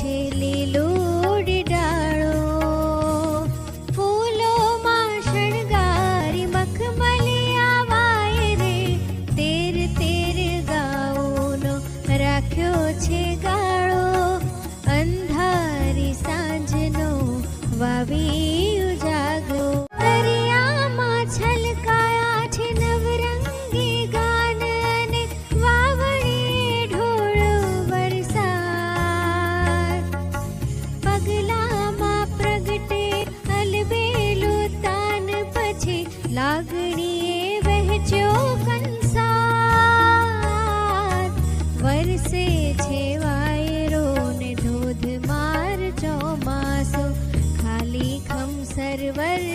છે લીલું ડાળો, ફૂલોમાં શણગારી મખમલિયા વાય રે, તેર તેર ગાઉનો રાખ્યો છે ગાળો, અંધારી સાંજનો વાવી ઉજાગરો, દરિયામાં છલકાયા છે નવરંગી ગાન, અને વાવણીએ ઢોળ વરસાદ, પગલામાં પ્રગટે અલબેલું તાન, પછી લાગણીએ વહેંચ્યો કંસાર, વરસે છે વાયરો ને ધોધમાર ચોમાસું, ખાલી ખમ સરવર